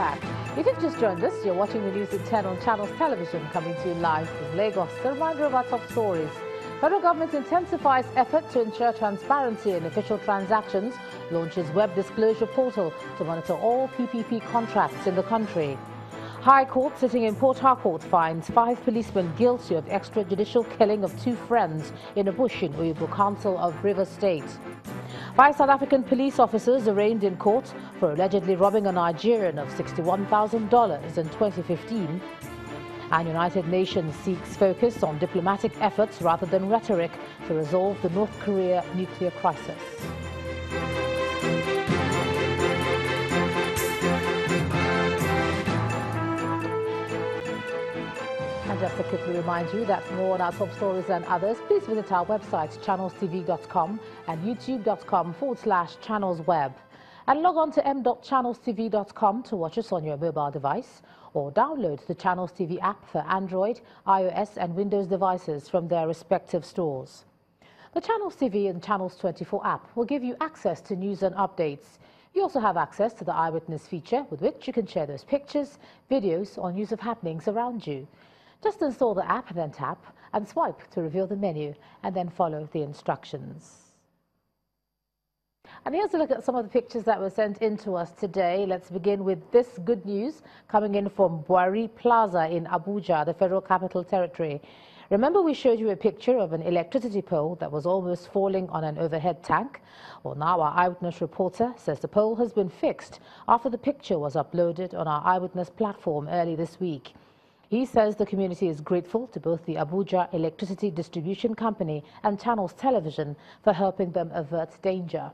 back. If you've just joined us, you're watching the News at 10 on Channels Television, coming to you live from Lagos. A reminder of our top stories. Federal government intensifies effort to ensure transparency in official transactions, launches web disclosure portal to monitor all PPP contracts in the country. High Court sitting in Port Harcourt finds 5 policemen guilty of extrajudicial killing of 2 friends in a bush in Oyibo Council of Rivers State. 5 South African police officers arraigned in court for allegedly robbing a Nigerian of $61,000 in 2015. And United Nations seeks focus on diplomatic efforts rather than rhetoric to resolve the North Korea nuclear crisis. And just to quickly remind you that for more on our top stories and others, please visit our website, channelstv.com and youtube.com/channelsweb. And log on to m.channelstv.com to watch us on your mobile device, or download the Channels TV app for Android, iOS and Windows devices from their respective stores. The Channels TV and Channels 24 app will give you access to news and updates. You also have access to the Eyewitness feature, with which you can share those pictures, videos or news of happenings around you. Just install the app and then tap and swipe to reveal the menu and then follow the instructions. And here's a look at some of the pictures that were sent in to us today. Let's begin with this good news coming in from Buhari Plaza in Abuja, the Federal Capital Territory. Remember, we showed you a picture of an electricity pole that was almost falling on an overhead tank? Well, now our Eyewitness reporter says the pole has been fixed after the picture was uploaded on our Eyewitness platform early this week. He says the community is grateful to both the Abuja Electricity Distribution Company and Channels Television for helping them avert danger.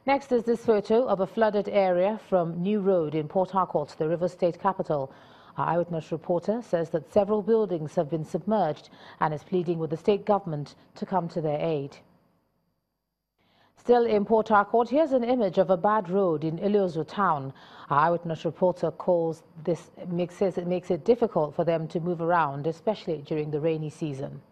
Next is this photo of a flooded area from New Road in Port Harcourt, the Rivers State capital. Our Eyewitness reporter says that several buildings have been submerged and is pleading with the state government to come to their aid. Still in Port Harcourt, here's an image of a bad road in Iliozo town. Our Eyewitness reporter says it makes it difficult for them to move around, especially during the rainy season.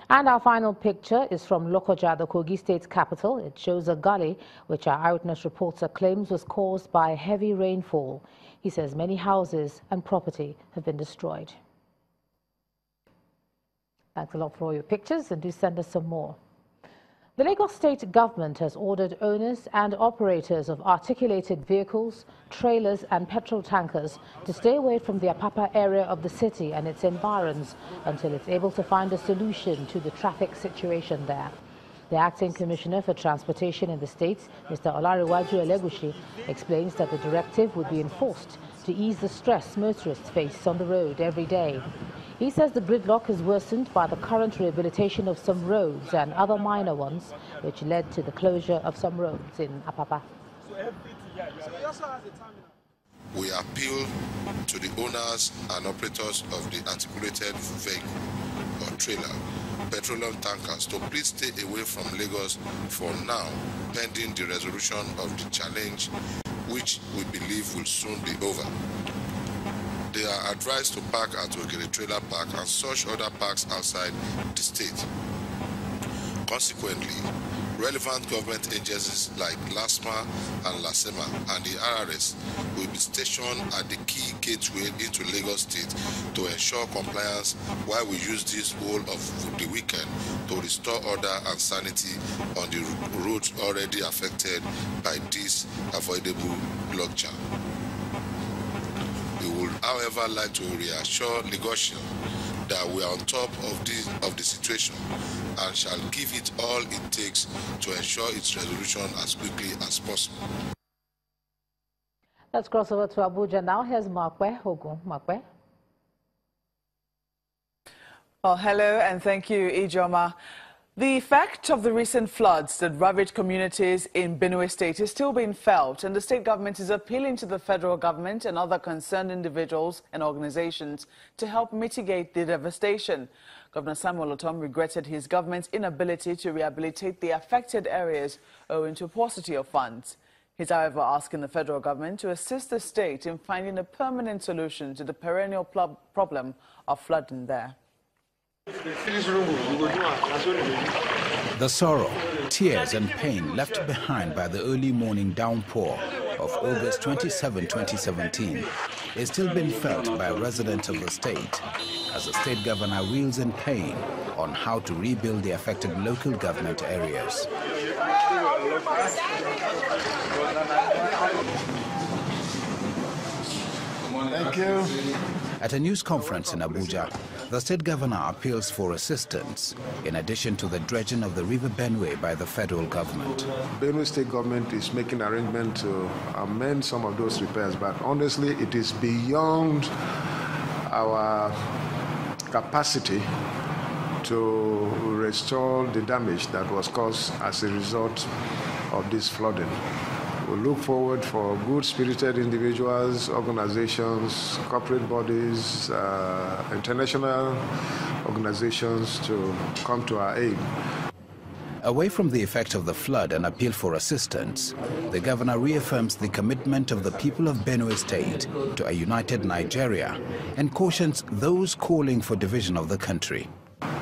And our final picture is from Lokoja, the Kogi State capital. It shows a gully which our Eyewitness reporter claims was caused by heavy rainfall. He says many houses and property have been destroyed. Thanks a lot for all your pictures, and do send us some more. The Lagos State government has ordered owners and operators of articulated vehicles, trailers and petrol tankers to stay away from the Apapa area of the city and its environs until it's able to find a solution to the traffic situation there. The Acting Commissioner for Transportation in the state, Mr. Olariwaju Elegushi, explains that the directive would be enforced to ease the stress motorists face on the road every day. He says the gridlock is worsened by the current rehabilitation of some roads and other minor ones, which led to the closure of some roads in Apapa. We appeal to the owners and operators of the articulated vehicle or trailer, petroleum tankers, to please stay away from Lagos for now, pending the resolution of the challenge, which we believe will soon be over. They are advised to park at Ogere Trailer Park and such other parks outside the state. Consequently, relevant government agencies like LASMA and LASEMA and the RRS will be stationed at the key gateway into Lagos State to ensure compliance while we use this whole of the weekend to restore order and sanity on the roads already affected by this avoidable logjam. We would, however, like to reassure Lagosians that we are on top of the situation and shall give it all it takes to ensure its resolution as quickly as possible. Let's cross over to Abuja now. Here's Makwe Ogun. Makwe. Well, hello and thank you, Ijoma. The effect of the recent floods that ravaged communities in Benue State is still being felt, and the state government is appealing to the federal government and other concerned individuals and organizations to help mitigate the devastation. Governor Samuel Ortom regretted his government's inability to rehabilitate the affected areas owing to paucity of funds. He's, however, asking the federal government to assist the state in finding a permanent solution to the perennial problem of flooding there. The sorrow, tears and pain left behind by the early morning downpour of August 27, 2017 is still being felt by residents of the state as the state governor reels in pain on how to rebuild the affected local government areas. Thank you. At a news conference in Abuja, the state governor appeals for assistance in addition to the dredging of the river Benue by the federal government. Benue state government is making arrangements to amend some of those repairs, but honestly, it is beyond our capacity to restore the damage that was caused as a result of this flooding. We look forward for good-spirited individuals, organizations, corporate bodies, international organizations to come to our aid. Away from the effect of the flood and appeal for assistance, the governor reaffirms the commitment of the people of Benue State to a united Nigeria and cautions those calling for division of the country.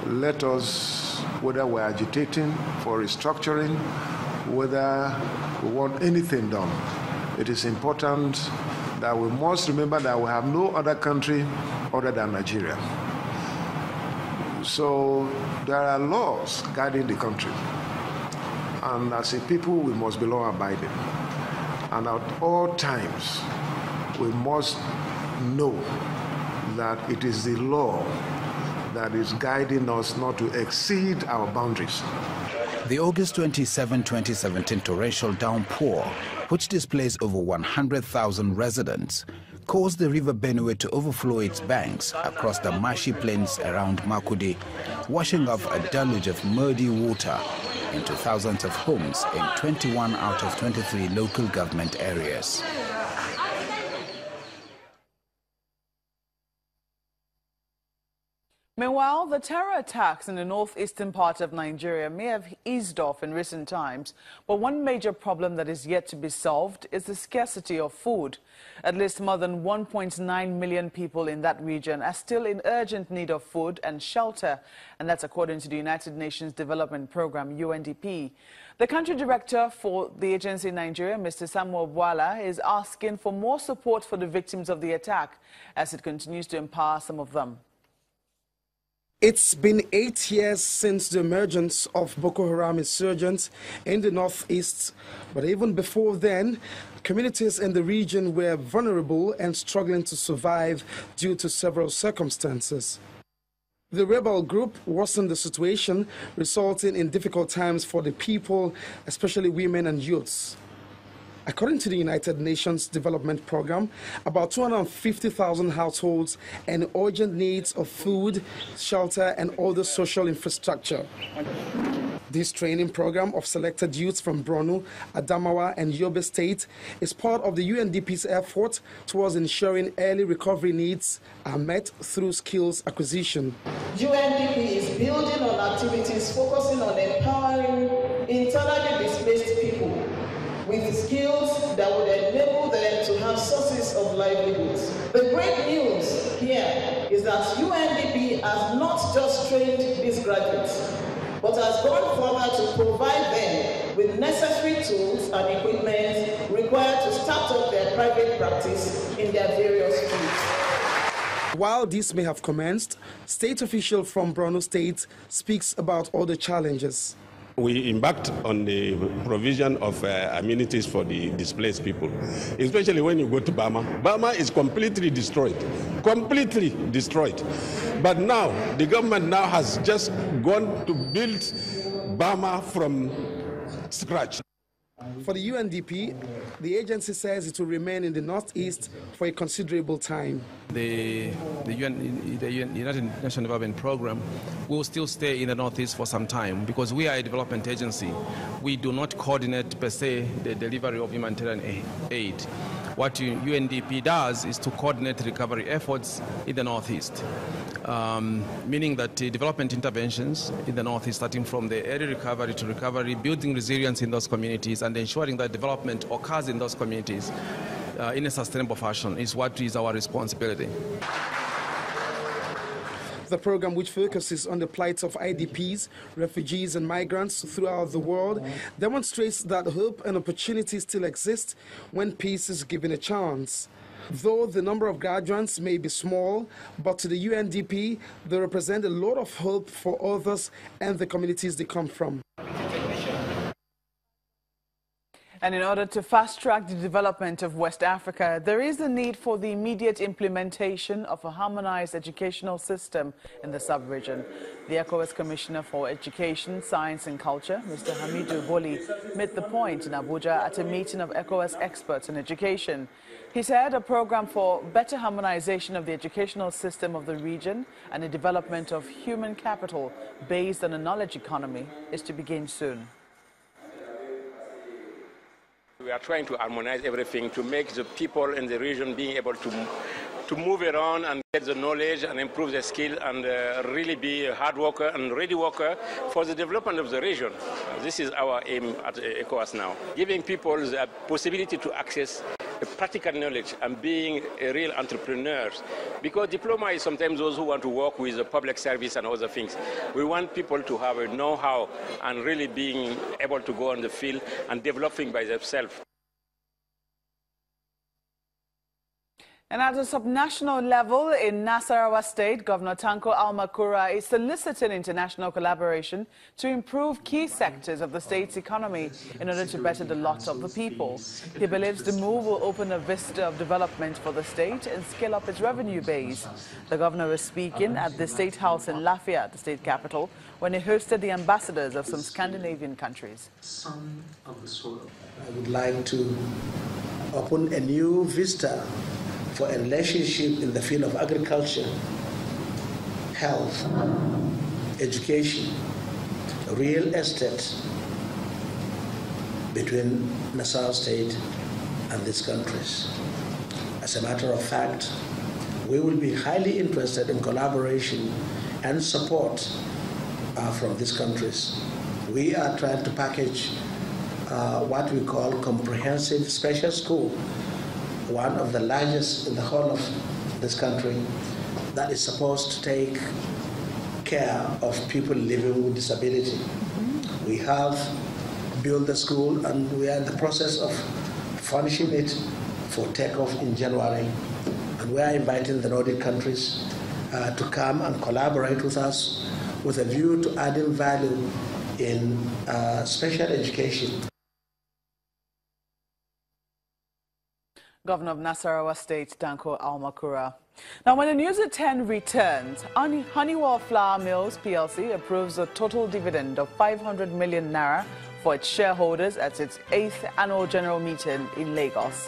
Let us, whether we're agitating for restructuring, whether we want anything done, it is important that we must remember that we have no other country other than Nigeria. So there are laws guiding the country, and as a people we must be law-abiding, and at all times we must know that it is the law that is guiding us not to exceed our boundaries. The August 27, 2017 torrential downpour, which displaced over 100,000 residents, caused the river Benue to overflow its banks across the marshy plains around Makurdi, washing off a deluge of muddy water into thousands of homes in 21 out of 23 local government areas. Meanwhile, the terror attacks in the northeastern part of Nigeria may have eased off in recent times, but one major problem that is yet to be solved is the scarcity of food. At least more than 1.9 million people in that region are still in urgent need of food and shelter, and that's according to the United Nations Development Program, UNDP. The country director for the agency in Nigeria, Mr. Samuel Bwala, is asking for more support for the victims of the attack as it continues to empower some of them. It's been 8 years since the emergence of Boko Haram insurgents in the northeast, but even before then, communities in the region were vulnerable and struggling to survive due to several circumstances. The rebel group worsened the situation, resulting in difficult times for the people, especially women and youths. According to the United Nations Development Program, about 250,000 households and urgent needs of food, shelter, and other social infrastructure. This training program of selected youths from Benue, Adamawa, and Yobe State is part of the UNDP's effort towards ensuring early recovery needs are met through skills acquisition. UNDP is building on activities focusing on empowering internally displaced people with skills that would enable them to have sources of livelihoods. The great news here is that UNDP has not just trained these graduates, but has gone further to provide them with necessary tools and equipment required to start up their private practice in their various fields. While this may have commenced, state official from Benue State speaks about all the challenges. We embarked on the provision of amenities for the displaced people, especially when you go to Bama. Bama is completely destroyed. But now, the government now has just gone to build Bama from scratch. For the UNDP, the agency says it will remain in the northeast for a considerable time. The United Nations Development Program will still stay in the northeast for some time because we are a development agency. We do not coordinate per se the delivery of humanitarian aid. What UNDP does is to coordinate recovery efforts in the northeast, meaning that development interventions in the northeast, starting from the early recovery to recovery, building resilience in those communities and ensuring that development occurs in those communities in a sustainable fashion is what is our responsibility. The program, which focuses on the plight of IDPs, refugees and migrants throughout the world, demonstrates that hope and opportunity still exist when peace is given a chance. Though the number of graduates may be small, but to the UNDP, they represent a lot of hope for others and the communities they come from. And in order to fast-track the development of West Africa, there is a need for the immediate implementation of a harmonized educational system in the sub-region. The ECOWAS Commissioner for Education, Science and Culture, Mr. Hamidou Boli, made the point in Abuja at a meeting of ECOWAS experts on education. He said a program for better harmonization of the educational system of the region and the development of human capital based on a knowledge economy is to begin soon. We are trying to harmonize everything to make the people in the region being able to move around and get the knowledge and improve their skill and really be a hard worker and ready worker for the development of the region. This is our aim at ECOWAS now, giving people the possibility to access practical knowledge and being a real entrepreneurs. Because diploma is sometimes those who want to work with the public service and other things. We want people to have a know-how and really being able to go on the field and developing by themselves. And at a subnational level in Nasarawa State, Governor Tanko Almakura is soliciting international collaboration to improve key sectors of the state's economy in order to better the lot of the people. He believes the move will open a vista of development for the state and scale up its revenue base. The governor was speaking at the State House in Lafayette, the state capital, when he hosted the ambassadors of some Scandinavian countries. Son of the soil. I would like to open a new vista for a relationship in the field of agriculture, health, education, real estate between Nassau State and these countries. As a matter of fact, we will be highly interested in collaboration and support from these countries. We are trying to package what we call comprehensive special school, one of the largest in the whole of this country, that is supposed to take care of people living with disability. We have built the school and we are in the process of furnishing it for takeoff in January. And we are inviting the Nordic countries to come and collaborate with us with a view to adding value in special education. Governor of Nasarawa State, Tanko Almakura. Now, when the news at 10 returns, Honeywell Flour Mills PLC approves a total dividend of 500 million naira for its shareholders at its 8th annual general meeting in Lagos.